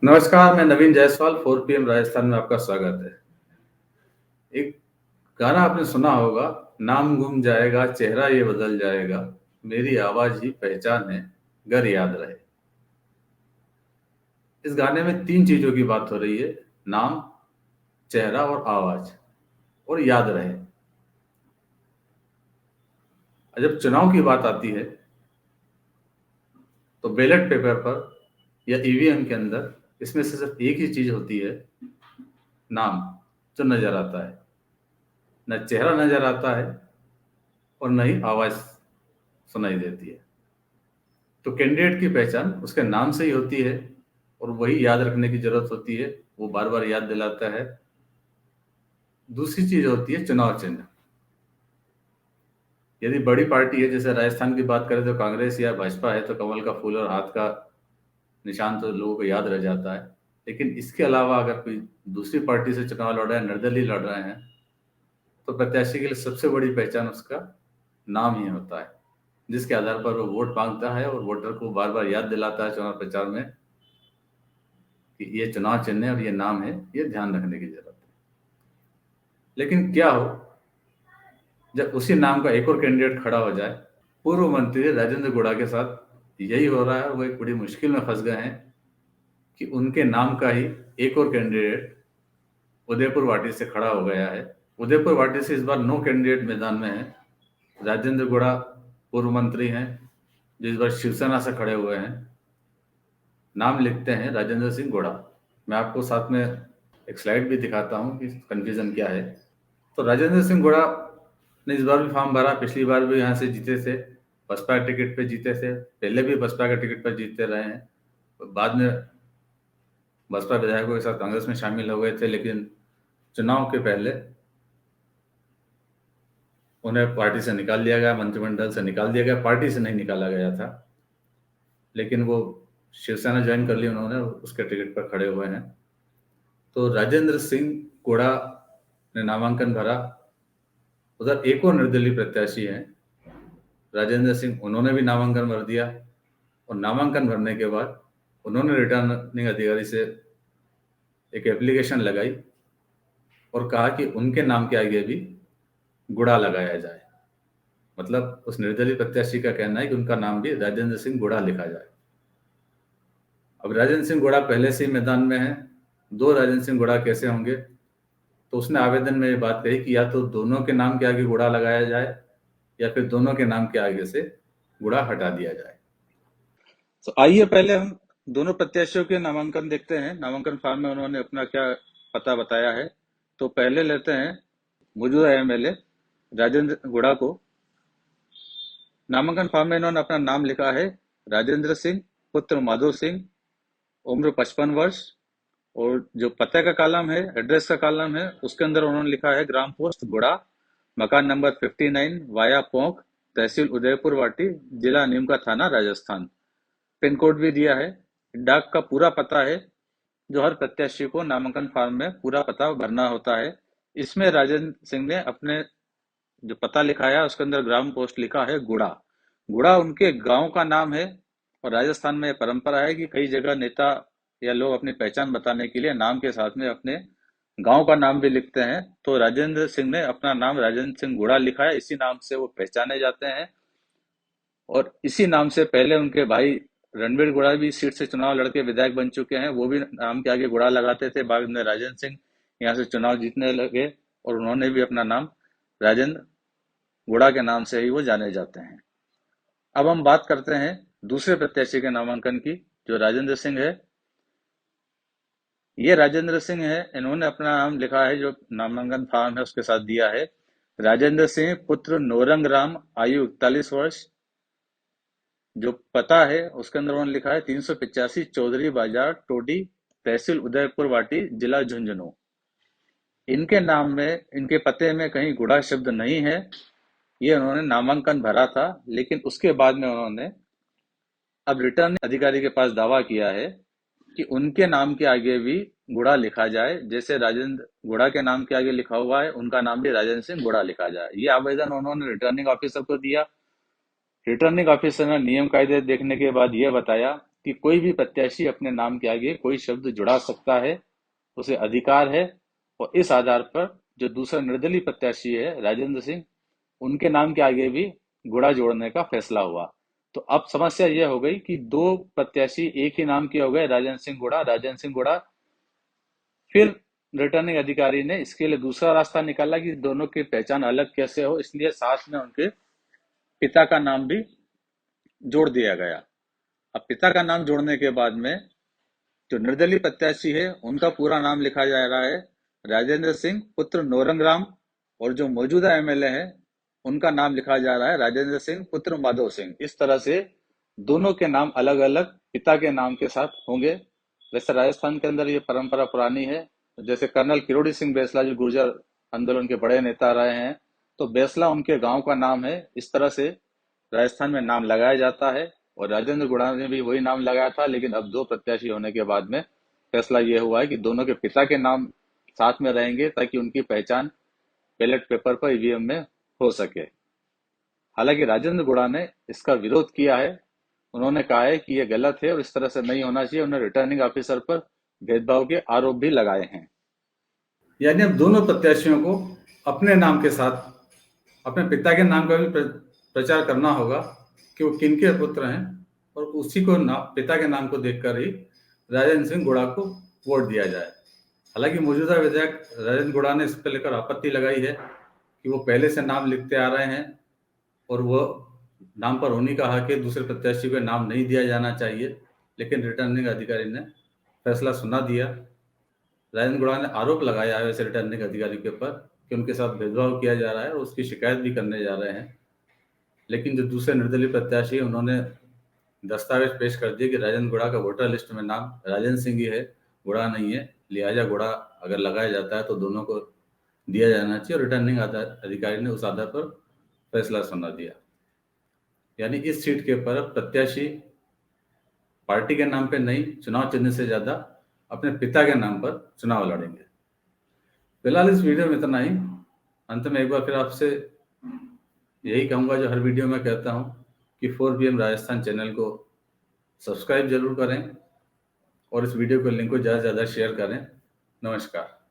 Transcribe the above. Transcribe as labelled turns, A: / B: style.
A: नमस्कार, मैं नवीन जायसवाल 4 PM राजस्थान में आपका स्वागत है। एक गाना आपने सुना होगा, नाम गुम जाएगा, चेहरा ये बदल जाएगा, मेरी आवाज़ ही पहचान है, गर याद रहे। इस गाने में 3 चीज़ों की बात हो रही है, नाम, चेहरा और आवाज़ और याद रहे। जब चुनाव की बात आती है, तो बैलेट पेपर पर या ईवीएम के अंदर इसमें से सिर्फ एक ही चीज़ होती है, नाम, जो नज़र आता है। न चेहरा नज़र आता है और न ही आवाज़ सुनाई देती है। तो कैंडिडेट की पहचान उसके नाम से ही होती है और वही याद रखने की ज़रूरत होती है, वो बार-बार याद दिलाता है। दूसरी चीज़ होती है चुनाव चिन्ह। यदि बड़ी पार्टी है, जैसे राजस्थान की बात करें तो कांग्रेस या भाजपा है, तो कमल का फूल और हाथ का निशान तो लोगों को याद रह जाता है। लेकिन इसके अलावा अगर कोई दूसरी पार्टी से चुनाव लड़ रहे हैं, निर्दलीय लड़ रहे हैं, तो प्रत्याशी के लिए सबसे बड़ी पहचान उसका नाम ही होता है, जिसके आधार पर वो वोट मांगता है और वोटर को बार-बार याद दिलाता है चुनाव प्रचार में कि ये चुनाव चिन्ह है और ये नाम है, ये ध्यान रखने की ज़रूरत है। लेकिन क्या हो जब उसी नाम का एक और कैंडिडेट खड़ा हो जाए? पूर्व मंत्री राजेंद्र गुड़ा के साथ यही हो रहा है और वो एक बड़ी मुश्किल में फँस गए हैं कि उनके नाम का ही एक और कैंडिडेट उदयपुर वाटी से खड़ा हो गया है। उदयपुर वाटी से इस बार 9 कैंडिडेट मैदान में हैं। राजेंद्र गुड़ा पूर्व मंत्री हैं, जो इस बार शिवसेना से खड़े हुए हैं। नाम लिखते हैं राजेंद्र सिंह गुड़ा। मैं आपको साथ में एक स्लाइड भी दिखाता हूँ कि कन्फ्यूज़न क्या है। तो राजेंद्र सिंह गुड़ा ने इस बार भी फॉर्म भरा, पिछली बार भी यहाँ से जीते थे, बसपा के टिकट पे जीते थे, पहले भी बसपा के टिकट पर जीतते रहे हैं। बाद में बसपा विधायकों के साथ कांग्रेस में शामिल हो गए थे, लेकिन चुनाव के पहले उन्हें पार्टी से निकाल दिया गया, मंत्रिमंडल से निकाल दिया गया, पार्टी से नहीं निकाला गया था। लेकिन वो शिवसेना ज्वाइन कर ली उन्होंने, उसके टिकट पर खड़े हुए हैं। तो राजेंद्र सिंह गुड़ा ने नामांकन भरा। उधर एक और निर्दलीय प्रत्याशी हैं राजेंद्र सिंह, उन्होंने भी नामांकन भर दिया और नामांकन भरने के बाद उन्होंने रिटर्निंग अधिकारी से एक एप्लीकेशन लगाई और कहा कि उनके नाम के आगे भी गुड़ा लगाया जाए। मतलब उस निर्दलीय प्रत्याशी का कहना है कि उनका नाम भी राजेंद्र सिंह गुड़ा लिखा जाए। अब राजेंद्र सिंह गुड़ा पहले से ही मैदान में है, 2 राजेंद्र सिंह गुड़ा कैसे होंगे? तो उसने आवेदन में ये बात कही कि या तो दोनों के नाम के आगे गुड़ा लगाया जाए या फिर दोनों के नाम के आगे से गुड़ा हटा दिया जाए।
B: तो आइए पहले हम दोनों प्रत्याशियों के नामांकन देखते हैं। नामांकन फॉर्म में उन्होंने अपना क्या पता बताया है। तो पहले लेते हैं मौजूदा एमएलए राजेंद्र गुड़ा को। नामांकन फॉर्म में इन्होंने अपना नाम लिखा है राजेंद्र सिंह पुत्र माधो सिंह, उम्र 55 वर्ष। और जो पते का कॉलम है, एड्रेस का कॉलम है, उसके अंदर उन्होंने लिखा है ग्राम पोस्ट गुड़ा, मकान नंबर 59 वाया पोंक, तहसील उदयपुर वाटी, जिला नीमका थाना राजस्थान। पिन कोड भी दिया है। डाक का पूरा पता है जो हर प्रत्याशी को नामांकन फॉर्म में पूरा पता भरना होता है। इसमें राजेंद्र सिंह ने अपने जो पता लिखा है उसके अंदर ग्राम पोस्ट लिखा है गुड़ा। गुड़ा उनके गांव का नाम है और राजस्थान में परंपरा है कि कई जगह नेता या लोग अपनी पहचान बताने के लिए नाम के साथ में अपने गांव का नाम भी लिखते हैं। तो राजेंद्र सिंह ने अपना नाम राजेंद्र सिंह गुड़ा लिखा है, इसी नाम से वो पहचाने जाते हैं। और इसी नाम से पहले उनके भाई रणबीर गुड़ा भी सीट से चुनाव लड़के विधायक बन चुके हैं, वो भी नाम के आगे गुड़ा लगाते थे। बाद में राजेंद्र सिंह यहाँ से चुनाव जीतने लगे और उन्होंने भी अपना नाम राजेंद्र गुड़ा के नाम से ही वो जाने जाते हैं। अब हम बात करते हैं दूसरे प्रत्याशी के नामांकन की, जो राजेंद्र सिंह है। ये राजेंद्र सिंह है, इन्होंने अपना नाम लिखा है, जो नामांकन फॉर्म है उसके साथ दिया है, राजेंद्र सिंह पुत्र नौरंग राम, आयु 41 वर्ष। जो पता है उसके अंदर उन्होंने लिखा है 385 चौधरी बाजार टोडी, तहसील उदयपुर वाटी, जिला झुंझुनू। इनके नाम में, इनके पते में कहीं गुड़ा शब्द नहीं है। ये उन्होंने नामांकन भरा था, लेकिन उसके बाद में उन्होंने अब रिटर्निंग अधिकारी के पास दावा किया है कि उनके नाम के आगे भी गुड़ा लिखा जाए। जैसे राजेंद्र गुड़ा के नाम के आगे लिखा हुआ है, उनका नाम भी राजेंद्र सिंह गुड़ा लिखा जाए। ये आवेदन उन्होंने रिटर्निंग ऑफिसर को दिया। रिटर्निंग ऑफिसर ने नियम कायदे देखने के बाद यह बताया कि कोई भी प्रत्याशी अपने नाम के आगे कोई शब्द जुड़ा सकता है, उसे अधिकार है। और इस आधार पर जो दूसरा निर्दलीय प्रत्याशी है राजेंद्र सिंह, उनके नाम के आगे भी गुड़ा जोड़ने का फैसला हुआ। तो अब समस्या यह हो गई कि दो प्रत्याशी एक ही नाम के हो गए, राजेंद्र सिंह गुड़ा। फिर रिटर्निंग अधिकारी ने इसके लिए दूसरा रास्ता निकाला कि दोनों की पहचान अलग कैसे हो, इसलिए साथ में उनके पिता का नाम भी जोड़ दिया गया। अब पिता का नाम जोड़ने के बाद में जो निर्दलीय प्रत्याशी है उनका पूरा नाम लिखा जा रहा है राजेंद्र सिंह पुत्र नौरंग राम, और जो मौजूदा एमएलए है उनका नाम लिखा जा रहा है राजेंद्र सिंह पुत्र माधव सिंह। इस तरह से दोनों के नाम अलग अलग पिता के नाम के साथ होंगे। वैसे राजस्थान के अंदर ये परंपरा पुरानी है। जैसे कर्नल किरोड़ी सिंह बैसला जो गुर्जर आंदोलन के बड़े नेता रहे हैं, तो बैसला उनके गांव का नाम है। इस तरह से राजस्थान में नाम लगाया जाता है, और राजेंद्र गुड़ा ने भी वही नाम लगाया था। लेकिन अब दो प्रत्याशी होने के बाद में फैसला यह हुआ है कि दोनों के पिता के नाम साथ में रहेंगे, ताकि उनकी पहचान बैलेट पेपर पर ईवीएम में हो सके। हालांकि राजेंद्र गुड़ा ने इसका विरोध किया है। उन्होंने कहा है कि यह गलत है और इस तरह से नहीं होना चाहिए। उन्होंने रिटर्निंग ऑफिसर पर भेदभाव के आरोप भी लगाए हैं।
A: यानी अब दोनों प्रत्याशियों को अपने नाम के साथ अपने पिता के नाम का भी प्रचार करना होगा कि वो किनके पुत्र हैं, और उसी को पिता के नाम को देखकर ही राजेंद्र सिंह गुड़ा को वोट दिया जाए। हालांकि मौजूदा विधायक राजेंद्र गुड़ा ने इस पर लेकर आपत्ति लगाई है कि वो पहले से नाम लिखते आ रहे हैं और वो नाम पर होने का हक है, दूसरे प्रत्याशी को नाम नहीं दिया जाना चाहिए। लेकिन रिटर्निंग अधिकारी ने फैसला सुना दिया। राजेंद्र गुड़ा ने आरोप लगाया है वैसे रिटर्निंग अधिकारी के ऊपर कि उनके साथ भेदभाव किया जा रहा है और उसकी शिकायत भी करने जा रहे हैं। लेकिन जो दूसरे निर्दलीय प्रत्याशी उन्होंने दस्तावेज पेश कर दिए कि राजेंद्र गुड़ा का वोटर लिस्ट में नाम राजेंद्र सिंह ही है, गुड़ा नहीं है। लिहाजा गुड़ा अगर लगाया जाता है तो दोनों को दिया जाना चाहिए, और रिटर्निंग अधिकारी ने उस आधार पर फैसला सुना दिया। यानी इस सीट के ऊपर प्रत्याशी पार्टी के नाम पे नहीं, चुनाव चिन्ह से ज्यादा अपने पिता के नाम पर चुनाव लड़ेंगे। फिलहाल इस वीडियो में इतना ही। अंत में एक बार फिर आपसे यही कहूंगा जो हर वीडियो में कहता हूं कि 4PM राजस्थान चैनल को सब्सक्राइब जरूर करें और इस वीडियो को लिंक को ज़्यादा से ज़्यादा शेयर करें। नमस्कार।